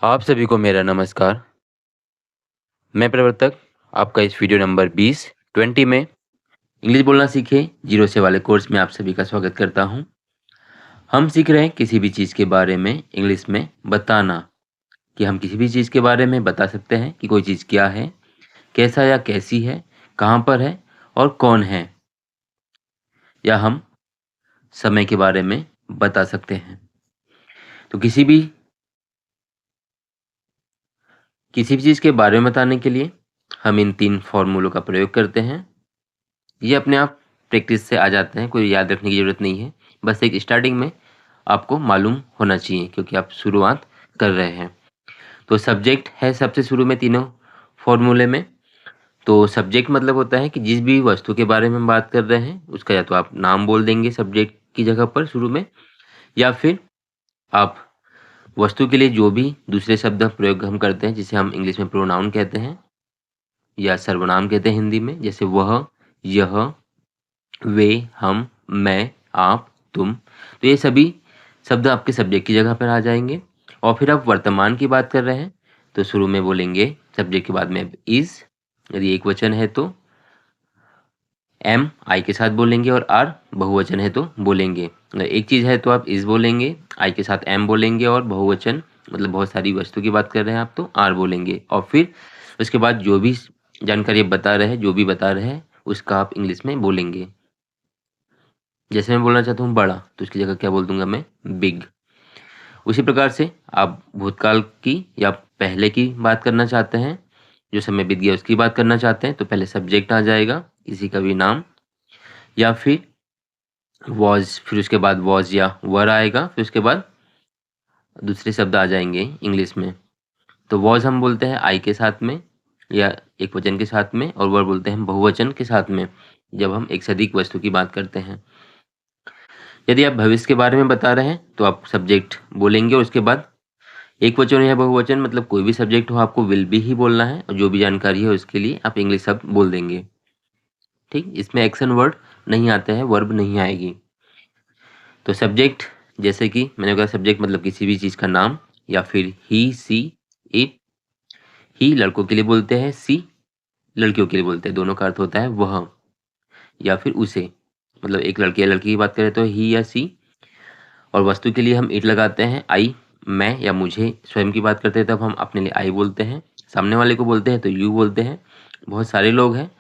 आप सभी को मेरा नमस्कार। मैं प्रवर्तक आपका इस वीडियो नंबर 20 में इंग्लिश बोलना सीखें जीरो से वाले कोर्स में आप सभी का स्वागत करता हूं। हम सीख रहे हैं किसी भी चीज़ के बारे में इंग्लिश में बताना, कि हम किसी भी चीज़ के बारे में बता सकते हैं कि कोई चीज़ क्या है, कैसा या कैसी है, कहाँ पर है और कौन है। या हम समय के बारे में बता सकते हैं। तो किसी भी चीज़ के बारे में बताने के लिए हम इन 3 फ़ॉर्मूलों का प्रयोग करते हैं। ये अपने आप प्रैक्टिस से आ जाते हैं, कोई याद रखने की ज़रूरत नहीं है। बस एक स्टार्टिंग में आपको मालूम होना चाहिए क्योंकि आप शुरुआत कर रहे हैं। तो सब्जेक्ट है सबसे शुरू में तीनों फ़ॉर्मूले में। तो सब्जेक्ट मतलब होता है कि जिस भी वस्तु के बारे में हम बात कर रहे हैं, उसका या तो आप नाम बोल देंगे सब्जेक्ट की जगह पर शुरू में, या फिर आप वस्तु के लिए जो भी दूसरे शब्द प्रयोग हम करते हैं, जिसे हम इंग्लिश में प्रोनाउन कहते हैं या सर्वनाम कहते हैं हिंदी में, जैसे वह, यह, वे, हम, मैं, आप, तुम। तो ये सभी शब्द आपके सब्जेक्ट की जगह पर आ जाएँगे। और फिर आप वर्तमान की बात कर रहे हैं, तो शुरू में बोलेंगे सब्जेक्ट के बाद में इज़, यदि एकवचन है तो एम आई के साथ बोलेंगे, और आर बहुवचन है तो बोलेंगे। अगर एक चीज़ है तो आप इज़ बोलेंगे, आई के साथ एम बोलेंगे, और बहुवचन मतलब बहुत सारी वस्तु की बात कर रहे हैं आप तो आर बोलेंगे। और फिर उसके बाद जो भी जानकारी आप बता रहे हैं, जो भी बता रहे हैं, उसका आप इंग्लिश में बोलेंगे। जैसे मैं बोलना चाहता हूँ बड़ा, तो उसकी जगह क्या बोल दूंगा मैं, बिग। उसी प्रकार से आप भूतकाल की या पहले की बात करना चाहते हैं, जो समय बीत गया उसकी बात करना चाहते हैं, तो पहले सब्जेक्ट आ जाएगा, किसी का भी नाम, या फिर वॉज, फिर उसके बाद वॉज या वर आएगा, फिर उसके बाद दूसरे शब्द आ जाएंगे इंग्लिश में। तो वॉज हम बोलते हैं आई के साथ में या एक वचन के साथ में, और वर बोलते हैं बहुवचन के साथ में जब हम एक से अधिक वस्तु की बात करते हैं। यदि आप भविष्य के बारे में बता रहे हैं तो आप सब्जेक्ट बोलेंगे, और उसके बाद एक वचन या बहुवचन मतलब कोई भी सब्जेक्ट हो, आपको विल बी ही बोलना है, और जो भी जानकारी है उसके लिए आप इंग्लिश शब्द बोल देंगे। ठीक, इसमें एक्शन वर्ड नहीं आता है, वर्ब नहीं आएगी। तो सब्जेक्ट, जैसे कि मैंने कहा सब्जेक्ट मतलब किसी भी चीज़ का नाम, या फिर ही, सी, इट। ही लड़कों के लिए बोलते हैं, सी लड़कियों के लिए बोलते हैं, दोनों का अर्थ होता है वह या फिर उसे। मतलब एक लड़के या लड़की की बात करें तो ही या सी, और वस्तु के लिए हम इट लगाते हैं, आई, मैं या मुझे स्वयं की बात करते हैं तब हम अपने लिए आई बोलते हैं, सामने वाले को बोलते हैं तो यू बोलते हैं। बहुत सारे लोग हैं,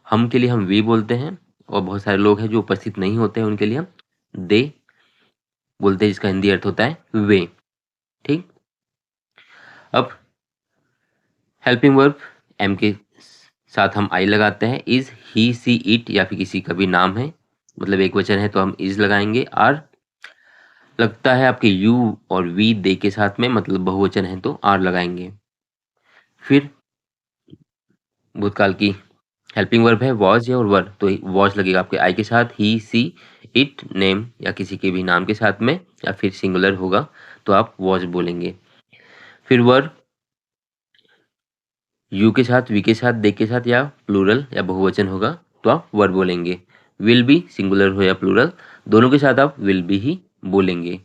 हम के लिए हम वी बोलते हैं, और बहुत सारे लोग हैं जो उपस्थित नहीं होते हैं, उनके लिए हम दे बोलते हैं, जिसका हिंदी अर्थ होता है वे। ठीक, अब हेल्पिंग वर्ब एम के साथ हम आई लगाते हैं, इज, ही, सी, इट, या फिर किसी का भी नाम है, मतलब एक वचन है तो हम इज लगाएंगे। आर लगता है आपके यू और वी दे के साथ में, मतलब बहुवचन है तो आर लगाएंगे। फिर भूतकाल की हेल्पिंग वर्ब है वॉज या और वर, तो वॉज लगेगा आपके आई के साथ, ही, सी, इट, नेम या किसी के भी नाम के साथ में, या फिर सिंगुलर होगा तो आप वॉज बोलेंगे। फिर वर यू के साथ, वी के साथ, दे के साथ, या प्लूरल या बहुवचन होगा तो आप वर बोलेंगे। विल बी सिंगुलर हो या प्लूरल, दोनों के साथ आप विल बी ही बोलेंगे।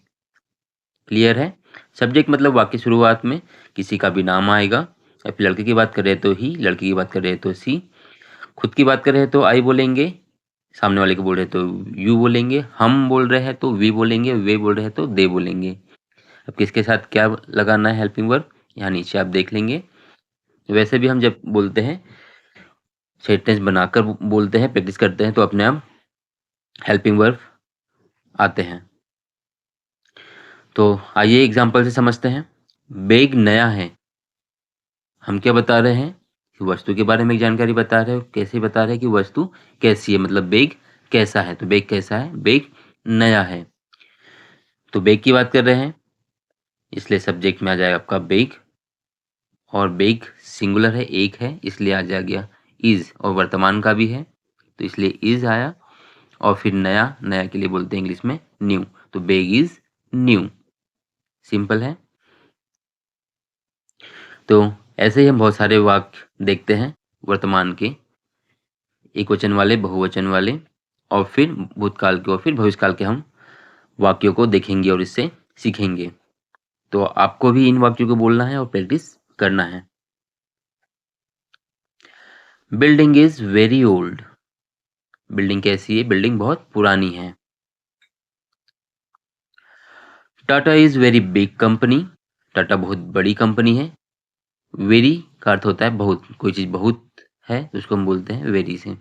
क्लियर है? सब्जेक्ट मतलब वाक्य शुरुआत में किसी का भी नाम आएगा, या फिर लड़के की बात कर रहे हैं तो ही, लड़की की बात कर रहे हैं तो सी, खुद की बात कर रहे हैं तो आई बोलेंगे, सामने वाले को बोल रहे हैं तो यू बोलेंगे, हम बोल रहे हैं तो वी बोलेंगे, वे बोल रहे हैं तो दे बोलेंगे। अब किसके साथ क्या लगाना है हेल्पिंग वर्ब, यहाँ नीचे आप देख लेंगे। वैसे भी हम जब बोलते हैं सेंटेंस बनाकर बोलते हैं, प्रैक्टिस करते हैं, तो अपने आप हेल्पिंग वर्ब आते हैं। तो आइए एग्जाम्पल से समझते हैं। बैग नया है, हम क्या बता रहे हैं कि वस्तु के बारे में एक जानकारी बता रहे हो। कैसे बता रहे हैं कि वस्तु कैसी है, मतलब बैग कैसा है। तो बैग कैसा है, बैग नया है। तो बैग की बात कर रहे हैं, इसलिए सब्जेक्ट में आ जाएगा आपका बैग, और बैग सिंगुलर है, एक है, इसलिए आ जाएगा इज, और वर्तमान का भी है तो इसलिए इज आया। और फिर नया, नया के लिए बोलते हैं इंग्लिश में न्यू, तो बैग इज न्यू। सिंपल है। तो ऐसे ही हम बहुत सारे वाक्य देखते हैं वर्तमान के, एक वचन वाले, बहुवचन वाले, और फिर भूतकाल के, और फिर भविष्यकाल के हम वाक्यों को देखेंगे और इससे सीखेंगे। तो आपको भी इन वाक्यों को बोलना है और प्रैक्टिस करना है। Building is very old. Building कैसी है? बिल्डिंग बहुत पुरानी है। Tata is very big company. Tata बहुत बड़ी कंपनी है। वेरी का अर्थ होता है बहुत। कोई चीज़ बहुत है तो उसको हम बोलते हैं वेरी से।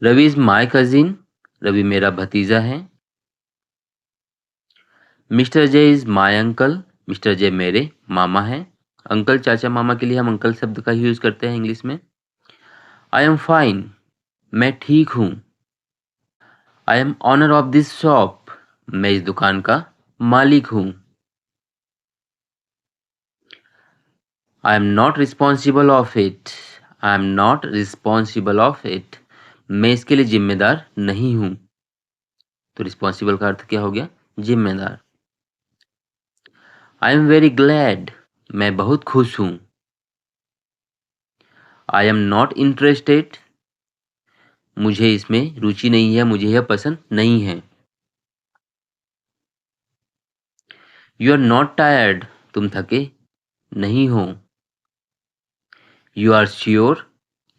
Ravi is my cousin. Ravi मेरा भतीजा है। Mister Ajay is my uncle. Mister Ajay मेरे मामा हैं। अंकल, चाचा, मामा के लिए हम अंकल शब्द का ही यूज़ करते हैं इंग्लिश में। I am fine. मैं ठीक हूँ। I am owner of this shop. मैं इस दुकान का मालिक हूँ। I am not responsible of it. I am not responsible of it. मैं इसके लिए जिम्मेदार नहीं हूँ। तो रिस्पॉन्सिबल का अर्थ क्या हो गया? जिम्मेदार। I am very glad. मैं बहुत खुश हूँ। I am not interested. मुझे इसमें रुचि नहीं है, मुझे यह पसंद नहीं है। You are not tired. तुम थके नहीं हो। You are sure.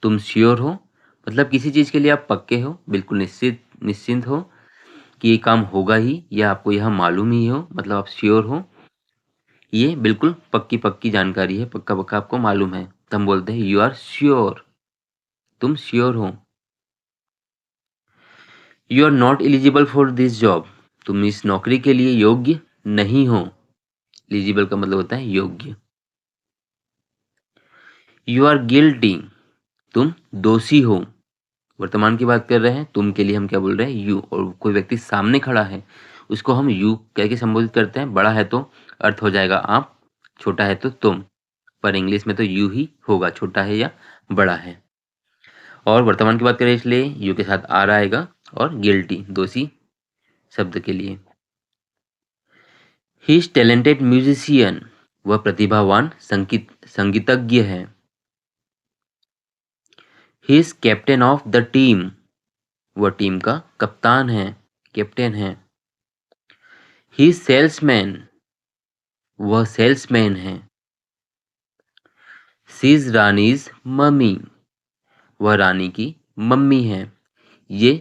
तुम श्योर हो। मतलब किसी चीज़ के लिए आप पक्के हो, बिल्कुल निश्चिंत हो कि ये काम होगा ही, या आपको यह मालूम ही हो, मतलब आप श्योर हो। ये बिल्कुल पक्की पक्की जानकारी है, पक्का पक्का आपको मालूम है, तो हम बोलते हैं यू आर श्योर। तुम श्योर हो। You are not eligible for this job. तुम इस नौकरी के लिए योग्य नहीं हो। एलिजिबल का मतलब होता है योग्य। You are guilty. तुम दोषी हो। वर्तमान की बात कर रहे हैं, तुम के लिए हम क्या बोल रहे हैं? यू। और कोई व्यक्ति सामने खड़ा है उसको हम यू कह के संबोधित करते हैं। बड़ा है तो अर्थ हो जाएगा आप, छोटा है तो तुम, पर इंग्लिश में तो यू ही होगा, छोटा है या बड़ा है। और वर्तमान की बात करें इसलिए यू के साथ आर आएगा, और गिल्टी दोषी शब्द के लिए। He is talented musician. वह प्रतिभावान संगीतज्ञ है। He is captain of the team. वह टीम का कप्तान है, कैप्टन है। He is salesman. वह सेल्समैन है। She is Rani's mummy. वह रानी की मम्मी है। ये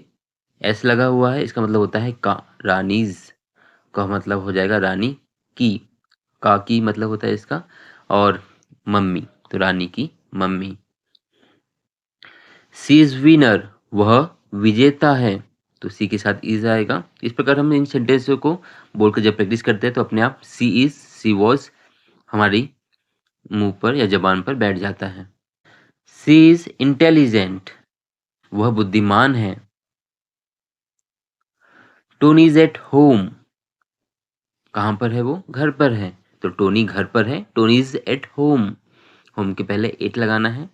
एस लगा हुआ है, इसका मतलब होता है का। रानीज का मतलब हो जाएगा रानी की। का की मतलब होता है इसका, और मम्मी तो रानी की मम्मी। C is winner. वह विजेता है, तो सी के साथ इज आएगा। इस प्रकार हम इन सेंटेंसों को बोलकर जब प्रैक्टिस करते हैं तो अपने आप सी इज, सी वॉज हमारी मुंह पर या जबान पर बैठ जाता है। सी इज इंटेलिजेंट। वह बुद्धिमान है। Tony is at home. कहाँ पर है वो? घर पर है, तो टोनी घर पर है। Tony is at home. Home के पहले एट लगाना है।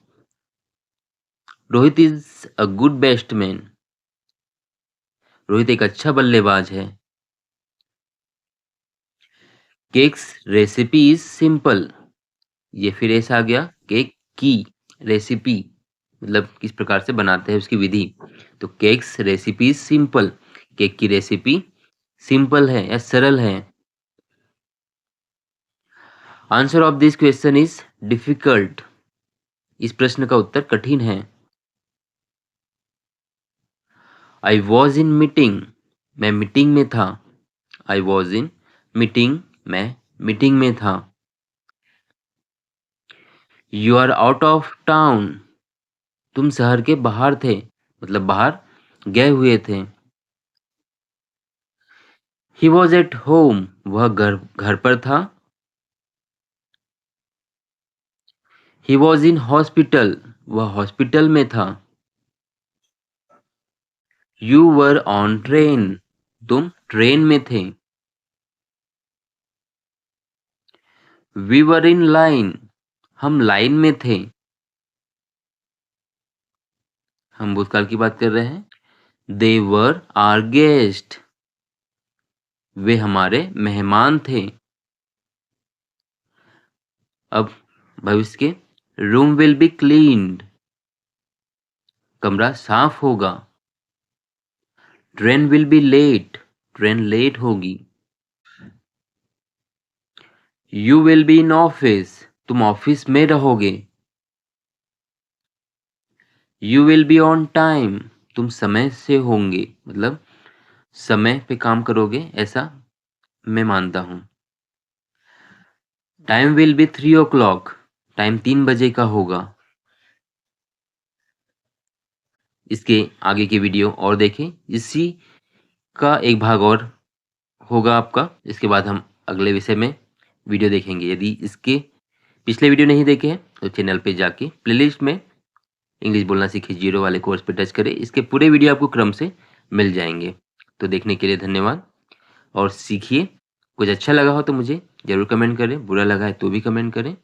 Rohit is a good batsman. Rohit एक अच्छा बल्लेबाज है। Cakes recipe is simple. ये फिर ऐसा आ गया, केक की रेसिपी मतलब किस प्रकार से बनाते हैं उसकी विधि। तो cakes recipe is simple. Cake की रेसिपी सिंपल है या सरल है। Answer of this question is difficult. इस प्रश्न का उत्तर कठिन है। I was in meeting. मैं मीटिंग में था। I was in meeting. मैं मीटिंग में था। You are out of town. तुम शहर के बाहर थे, मतलब बाहर गए हुए थे। He was at home. वह घर घर पर था। He was in hospital. वह हॉस्पिटल में था। You were on train. तुम ट्रेन में थे। We were in line. हम लाइन में थे। हम भूतकाल की बात कर रहे हैं। दे वर आर गेस्ट। वे हमारे मेहमान थे। अब भविष्य के, रूम विल बी क्लीन्ड। कमरा साफ होगा। Train will be late. Train late होगी। You will be in office, तुम ऑफिस में रहोगे। You will be on time, तुम समय से होंगे, मतलब समय पे काम करोगे, ऐसा मैं मानता हूं। Time will be 3 o'clock, time 3 बजे का होगा। इसके आगे की वीडियो और देखें, इसी का एक भाग और होगा आपका। इसके बाद हम अगले विषय में वीडियो देखेंगे। यदि इसके पिछले वीडियो नहीं देखे हैं तो चैनल पे जाके प्लेलिस्ट में इंग्लिश बोलना सीखिए 0 वाले कोर्स पे टच करें। इसके पूरे वीडियो आपको क्रम से मिल जाएंगे। तो देखने के लिए धन्यवाद और सीखिए। कुछ अच्छा लगा हो तो मुझे ज़रूर कमेंट करें, बुरा लगा है तो भी कमेंट करें।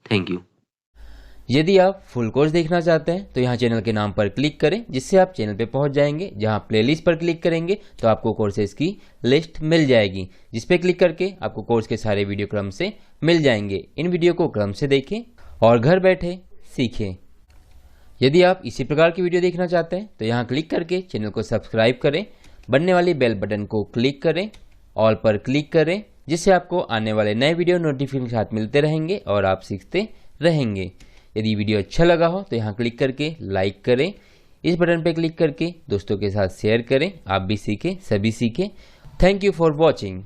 Thank you. यदि आप फुल कोर्स देखना चाहते हैं तो यहाँ चैनल के नाम पर क्लिक करें, जिससे आप चैनल पे पहुंच जाएंगे। जहां प्लेलिस्ट पर क्लिक करेंगे तो आपको कोर्सेज की लिस्ट मिल जाएगी, जिस पे क्लिक करके आपको कोर्स के सारे वीडियो क्रम से मिल जाएंगे। इन वीडियो को क्रम से देखें और घर बैठे सीखें। यदि आप इसी प्रकार की वीडियो देखना चाहते हैं तो यहाँ क्लिक करके चैनल को सब्सक्राइब करें, बनने वाली बेल बटन को क्लिक करें, ऑल पर क्लिक करें, जिससे आपको आने वाले नए वीडियो नोटिफिकेशन के साथ मिलते रहेंगे और आप सीखते रहेंगे। यदि वीडियो अच्छा लगा हो तो यहाँ क्लिक करके लाइक करें, इस बटन पर क्लिक करके दोस्तों के साथ शेयर करें। आप भी सीखें, सभी सीखें। Thank you for watching.